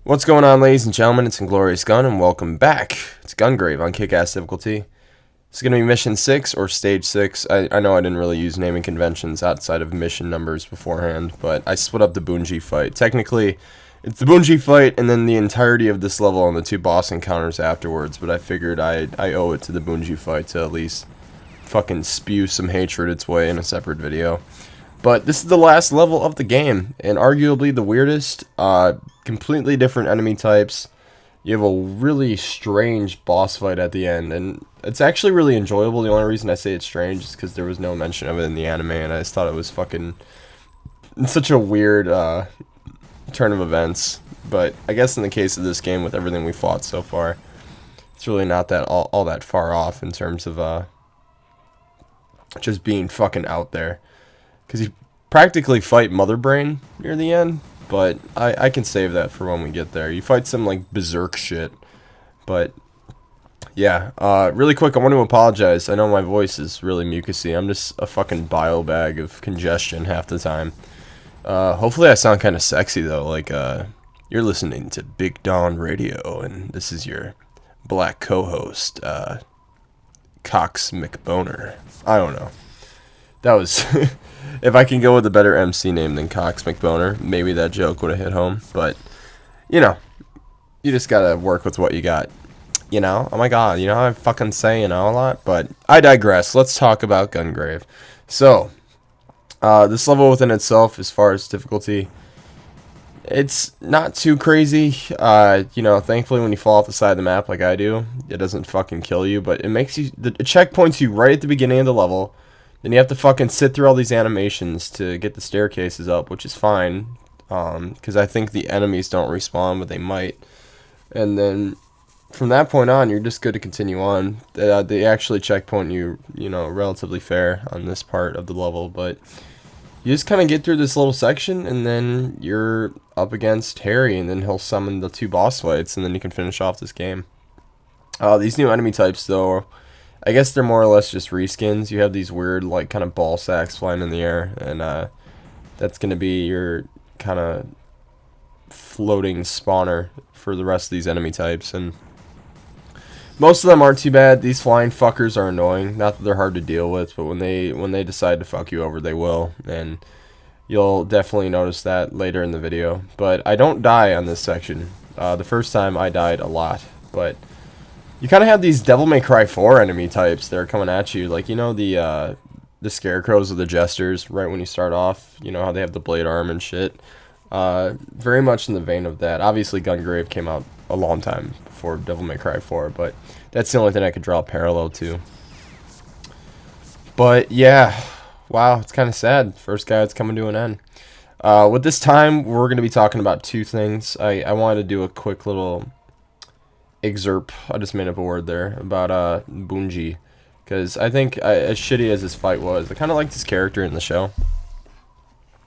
What's going on, ladies and gentlemen? It's Inglorious Gun, and welcome back. It's Gungrave on Kickass difficulty. It's going to be Mission 6, or Stage 6. I know I didn't really use naming conventions outside of mission numbers beforehand, but I split up the Bungie fight. Technically, it's the Bungie fight, and then the entirety of this level and the 2 boss encounters afterwards, but I figured I owe it to the Bungie fight to at least fucking spew some hatred its way in a separate video. But this is the last level of the game, and arguably the weirdest. Completely different enemy types. You have a really strange boss fight at the end, and it's actually really enjoyable. The only reason I say it's strange is because there was no mention of it in the anime, and I just thought it was fucking such a weird turn of events. But I guess in the case of this game, with everything we fought so far, it's really not that all that far off in terms of just being fucking out there. Because you practically fight Mother Brain near the end, but I can save that for when we get there. You fight some, like, berserk shit. But, yeah. Really quick, I want to apologize. I know my voice is really mucusy. I'm just a fucking bile bag of congestion half the time. Hopefully I sound kind of sexy, though. Like, you're listening to Big Dawn Radio, and this is your black co-host, Cox McBoner. I don't know. That was... If I can go with a better MC name than Cox McBoner, maybe that joke would have hit home. But, you know, you just gotta work with what you got. You know? Oh my god, you know I fucking say, you know, a lot? But I digress. Let's talk about Gungrave. So, this level within itself, as far as difficulty, it's not too crazy. You know, thankfully when you fall off the side of the map like I do, it doesn't fucking kill you. But it makes you... It checkpoints you right at the beginning of the level. Then you have to fucking sit through all these animations to get the staircases up, which is fine, because I think the enemies don't respawn, but they might. And then from that point on, you're just good to continue on. They actually checkpoint you, you know, relatively fair on this part of the level, but you just kind of get through this little section, and then you're up against Harry, and then he'll summon the 2 boss fights, and then you can finish off this game. These new enemy types, though, I guess they're more or less just reskins. You have these weird, like, kind of ball sacks flying in the air, and that's going to be your kind of floating spawner for the rest of these enemy types. And most of them aren't too bad. These flying fuckers are annoying. Not that they're hard to deal with, but when they decide to fuck you over, they will. And you'll definitely notice that later in the video. But I don't die on this section. The first time I died a lot, but... You kind of have these Devil May Cry 4 enemy types that are coming at you. Like, you know, the scarecrows or the jesters right when you start off. You know how they have the blade arm and shit. Very much in the vein of that. Obviously, Gungrave came out a long time before Devil May Cry 4, but that's the only thing I could draw a parallel to. But, yeah. Wow, it's kind of sad. First guy that's coming to an end. With this time, we're going to be talking about 2 things. I wanted to do a quick little... excerpt, I just made up a word there, about Bungie, because I think, as shitty as this fight was, I kind of liked his character in the show.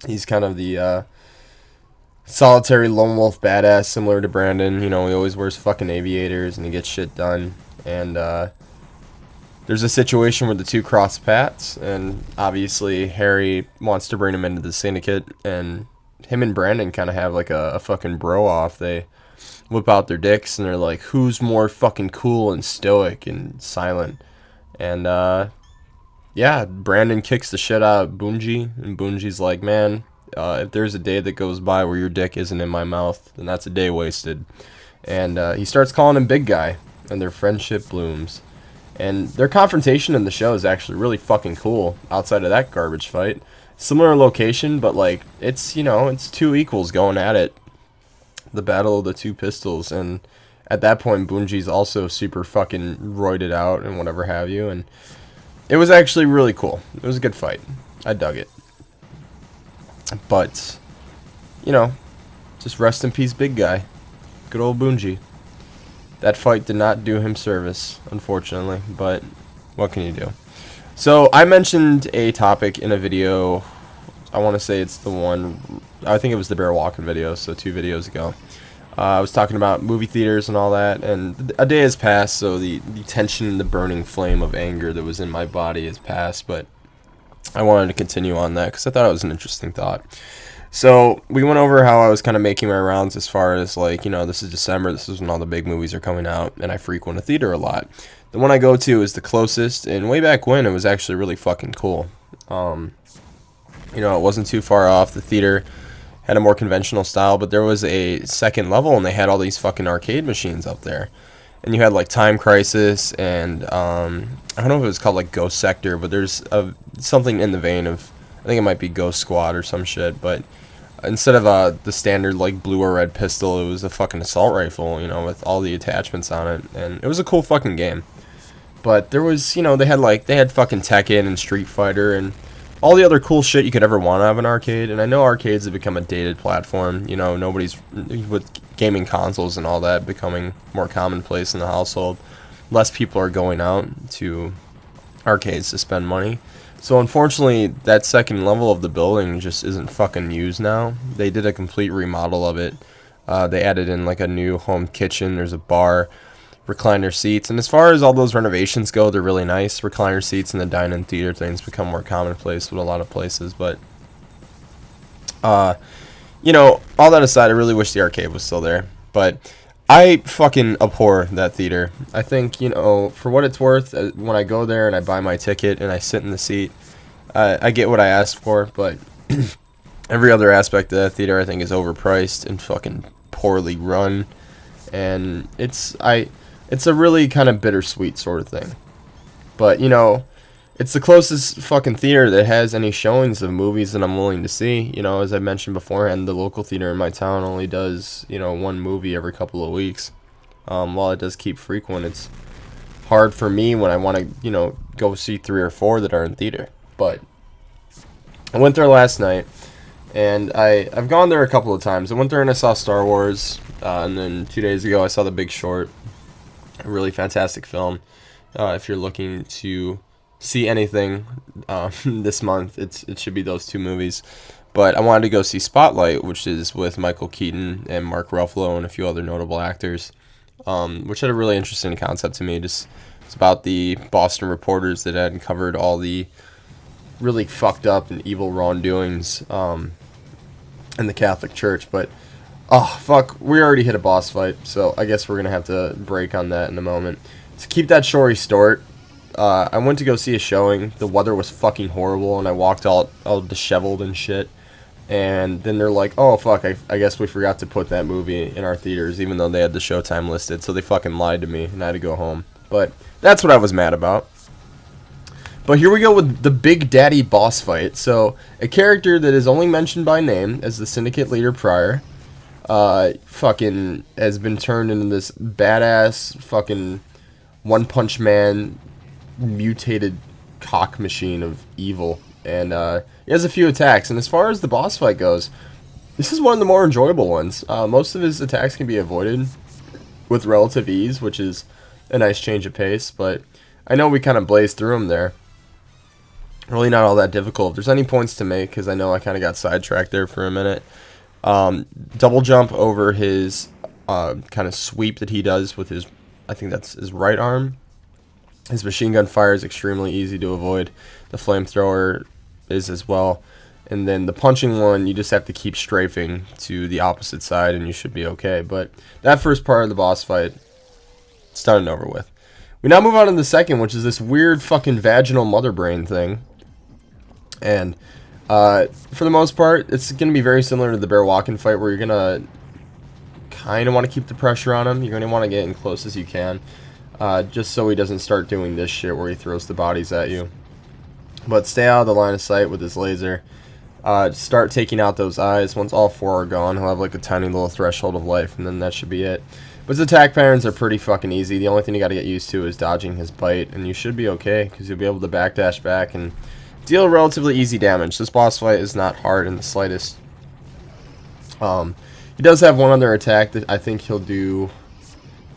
He's kind of the solitary lone wolf badass, similar to Brandon. You know, he always wears fucking aviators and he gets shit done. And there's a situation where the 2 cross paths, and obviously Harry wants to bring him into the syndicate, and him and Brandon kind of have like a fucking bro off. They whip out their dicks, and they're like, who's more fucking cool and stoic and silent? And, yeah, Brandon kicks the shit out of Bungie, and Bungie's like, man, if there's a day that goes by where your dick isn't in my mouth, then that's a day wasted. And, he starts calling him big guy, and their friendship blooms. And their confrontation in the show is actually really fucking cool, outside of that garbage fight. Similar location, but, like, it's, you know, it's 2 equals going at it. The battle of the 2 pistols, and at that point Bungie's also super fucking roided out and whatever have you, and it was actually really cool. It was a good fight. I dug it. But, you know, just rest in peace, big guy. Good old Bungie. That fight did not do him service, unfortunately, but what can you do? So, I mentioned a topic in a video. I want to say it's the one, I think it was the bear walking video, so 2 videos ago. I was talking about movie theaters and all that, and a day has passed, so the tension and the burning flame of anger that was in my body has passed, but I wanted to continue on that because I thought it was an interesting thought. So we went over how I was kind of making my rounds as far as like, this is December, this is when all the big movies are coming out, and I frequent a theater a lot. The one I go to is the closest, and way back when it was actually really fucking cool. It wasn't too far off. The theater had a more conventional style, but there was a second level, and they had all these fucking arcade machines up there. And you had like Time Crisis, and I don't know if it was called like Ghost Sector, but there's something in the vein of, I think it might be Ghost Squad or some shit, but instead of the standard like blue or red pistol, it was a fucking assault rifle, with all the attachments on it, and it was a cool fucking game. But there was, they had fucking Tekken and Street Fighter and all the other cool shit you could ever want out of an arcade. And I know arcades have become a dated platform. Nobody's, with gaming consoles and all that becoming more commonplace in the household, less people are going out to arcades to spend money. So unfortunately, that second level of the building just isn't fucking used now. They did a complete remodel of it. They added in like a new home kitchen. There's a bar, recliner seats, and as far as all those renovations go, they're really nice. Recliner seats and the dine-in theater things become more commonplace with a lot of places. But all that aside, I really wish the arcade was still there. But I fucking abhor that theater. I think, for what it's worth, when I go there and I buy my ticket and I sit in the seat, I get what I asked for, but every other aspect of that theater I think is overpriced and fucking poorly run. And it's a really kind of bittersweet sort of thing. But, it's the closest fucking theater that has any showings of movies that I'm willing to see. As I mentioned beforehand, the local theater in my town only does, one movie every couple of weeks. While it does keep frequent, it's hard for me when I want to, go see 3 or 4 that are in theater. But I went there last night, and I've gone there a couple of times. I went there and I saw Star Wars, and then 2 days ago I saw The Big Short, a really fantastic film. If you're looking to see anything this month, it should be those 2 movies. But I wanted to go see Spotlight, which is with Michael Keaton and Mark Ruffalo and a few other notable actors, which had a really interesting concept to me. It's about the Boston reporters that had uncovered all the really fucked up and evil wrongdoings in the Catholic Church. But oh fuck, we already hit a boss fight, so I guess we're gonna have to break on that in a moment. To keep that story short, I went to go see a showing. The weather was fucking horrible, and I walked all disheveled and shit. And then they're like, oh, fuck, I guess we forgot to put that movie in our theaters, even though they had the showtime listed. So they fucking lied to me, and I had to go home. But that's what I was mad about. But here we go with the Big Daddy boss fight. So a character that is only mentioned by name as the syndicate leader prior, fucking has been turned into this badass fucking one-punch man mutated cock machine of evil. And he has a few attacks, and as far as the boss fight goes, this is one of the more enjoyable ones. Most of his attacks can be avoided with relative ease, which is a nice change of pace, but I know we kind of blazed through him there. Really not all that difficult. If there's any points to make, because I know I kind of got sidetracked there for a minute. Double jump over his kind of sweep that he does with his, I think that's his right arm. His machine gun fire is extremely easy to avoid. The flamethrower is as well. And then the punching one, you just have to keep strafing to the opposite side and you should be okay. But that first part of the boss fight, it's done and over with. We now move on to the second, which is this weird fucking vaginal mother brain thing. And for the most part, it's going to be very similar to the bear walking fight, where you're going to kind of want to keep the pressure on him. You're going to want to get in close as you can, just so he doesn't start doing this shit where he throws the bodies at you. But stay out of the line of sight with his laser. Start taking out those eyes. Once all 4 are gone, he'll have like a tiny little threshold of life, and then that should be it. But his attack patterns are pretty fucking easy. The only thing you got to get used to is dodging his bite, and you should be okay, because you'll be able to backdash back and deal relatively easy damage. This boss fight is not hard in the slightest. He does have one other attack that I think he'll do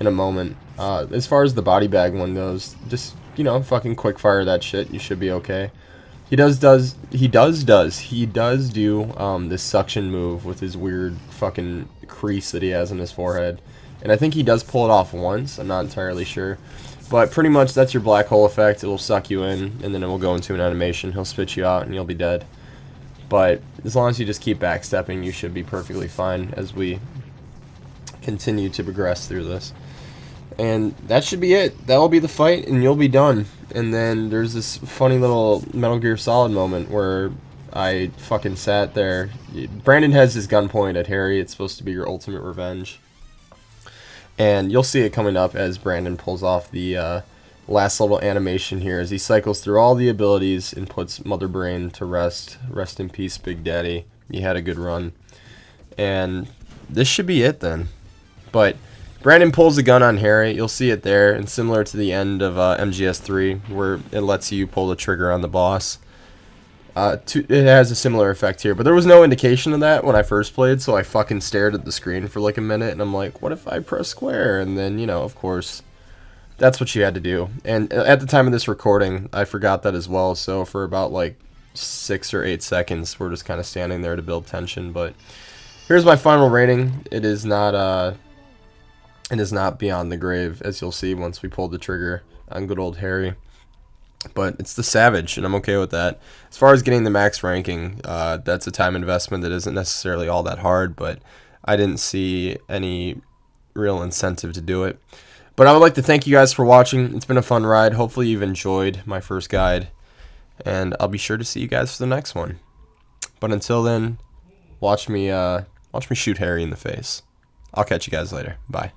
in a moment. As far as the body bag one goes, just, fucking quick fire that shit. You should be okay. He does do this suction move with his weird fucking crease that he has in his forehead. And I think he does pull it off once. I'm not entirely sure. But pretty much that's your black hole effect. It will suck you in, and then it will go into an animation. He'll spit you out, and you'll be dead. But as long as you just keep backstepping, you should be perfectly fine as we continue to progress through this. And that should be it. That'll be the fight, and you'll be done. And then there's this funny little Metal Gear Solid moment where I fucking sat there. Brandon has his gun pointed at Harry. It's supposed to be your ultimate revenge. And you'll see it coming up as Brandon pulls off the last little animation here as he cycles through all the abilities and puts Mother Brain to rest. Rest in peace, Big Daddy. You had a good run. And this should be it then. But Brandon pulls the gun on Harry. You'll see it there, and similar to the end of MGS3, where it lets you pull the trigger on the boss. It has a similar effect here, but there was no indication of that when I first played, so I fucking stared at the screen for like a minute, and I'm like, what if I press square? And then, you know, of course, that's what you had to do. And at the time of this recording, I forgot that as well, so for about like 6 or 8 seconds, we're just kind of standing there to build tension. But here's my final rating. It is not beyond the grave, as you'll see once we pull the trigger on good old Harry. But it's the Savage, and I'm okay with that. As far as getting the max ranking, that's a time investment that isn't necessarily all that hard, but I didn't see any real incentive to do it. But I would like to thank you guys for watching. It's been a fun ride. Hopefully you've enjoyed my first guide, and I'll be sure to see you guys for the next one. But until then, watch me shoot Harry in the face. I'll catch you guys later. Bye.